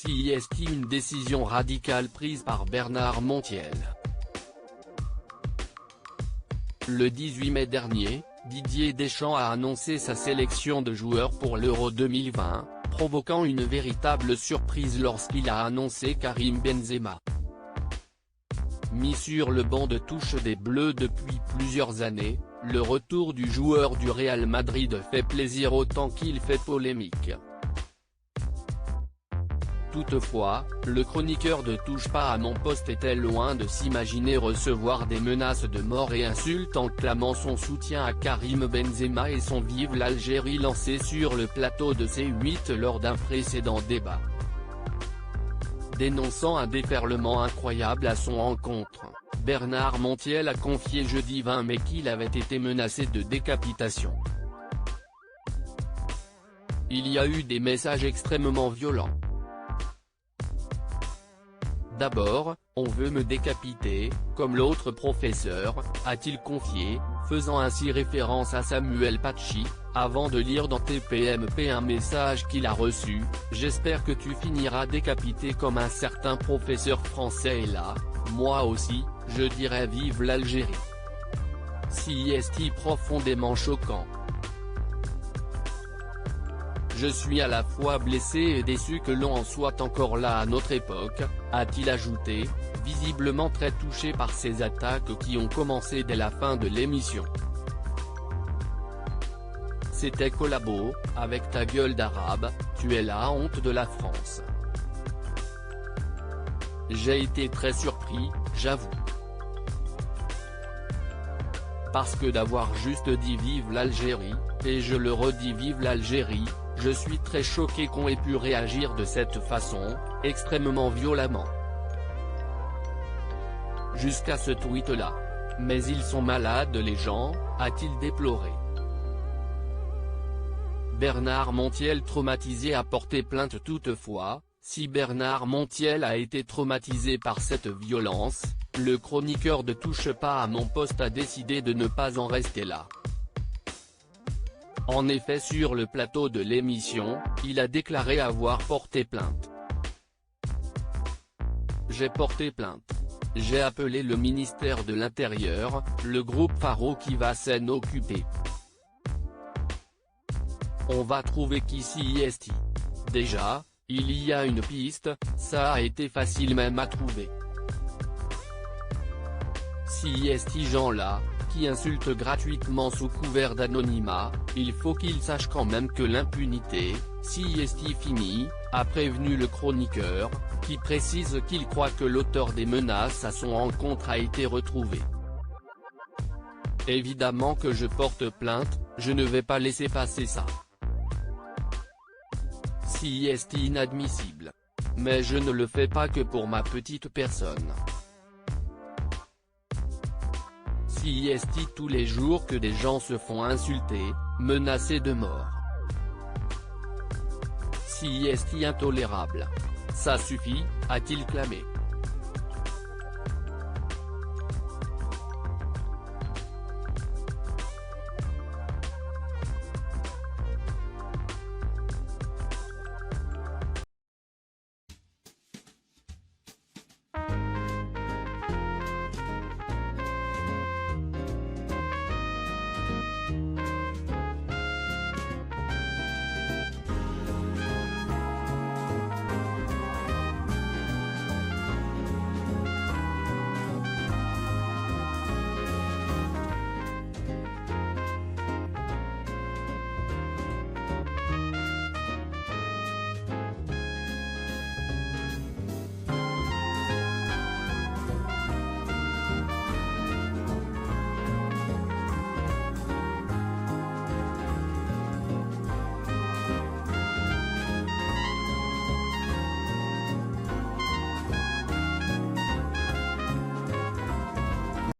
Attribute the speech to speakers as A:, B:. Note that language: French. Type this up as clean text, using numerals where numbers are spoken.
A: CIST, une décision radicale prise par Bernard Montiel. Le 18 mai dernier, Didier Deschamps a annoncé sa sélection de joueurs pour l'Euro 2020, provoquant une véritable surprise lorsqu'il a annoncé Karim Benzema. Mis sur le banc de touche des Bleus depuis plusieurs années, le retour du joueur du Real Madrid fait plaisir autant qu'il fait polémique. Toutefois, le chroniqueur de Touche pas à mon poste était loin de s'imaginer recevoir des menaces de mort et insultes en clamant son soutien à Karim Benzema et son Vive l'Algérie lancé sur le plateau de C8 lors d'un précédent débat. Dénonçant un déferlement incroyable à son encontre, Bernard Montiel a confié jeudi 20 mai qu'il avait été menacé de décapitation. Il y a eu des messages extrêmement violents. D'abord, on veut me décapiter, comme l'autre professeur, a-t-il confié, faisant ainsi référence à Samuel Paty, avant de lire dans TPMP un message qu'il a reçu: « J'espère que tu finiras décapité comme un certain professeur français et là, moi aussi, je dirais vive l'Algérie ». CIST profondément choquant. Je suis à la fois blessé et déçu que l'on en soit encore là à notre époque, a-t-il ajouté, visiblement très touché par ces attaques qui ont commencé dès la fin de l'émission. C'était collabo, avec ta gueule d'arabe, tu es la honte de la France. J'ai été très surpris, j'avoue. Parce que d'avoir juste dit vive l'Algérie, et je le redis vive l'Algérie, je suis très choqué qu'on ait pu réagir de cette façon, extrêmement violemment. Jusqu'à ce tweet-là. Mais ils sont malades les gens, a-t-il déploré. Bernard Montiel traumatisé a porté plainte. Toutefois, si Bernard Montiel a été traumatisé par cette violence, le chroniqueur de Touche pas à mon poste a décidé de ne pas en rester là. En effet, sur le plateau de l'émission, il a déclaré avoir porté plainte. J'ai porté plainte. J'ai appelé le ministère de l'Intérieur, le groupe Faro qui va s'en occuper. On va trouver qui CIST. Déjà, il y a une piste, ça a été facile même à trouver. CIST gens-là, qui insulte gratuitement sous couvert d'anonymat, il faut qu'il sache quand même que l'impunité, CIST fini, a prévenu le chroniqueur, qui précise qu'il croit que l'auteur des menaces à son encontre a été retrouvé. Évidemment que je porte plainte, je ne vais pas laisser passer ça. CIST inadmissible. Mais je ne le fais pas que pour ma petite personne. CIST tous les jours que des gens se font insulter, menacer de mort. CIST intolérable. Ça suffit, a-t-il clamé.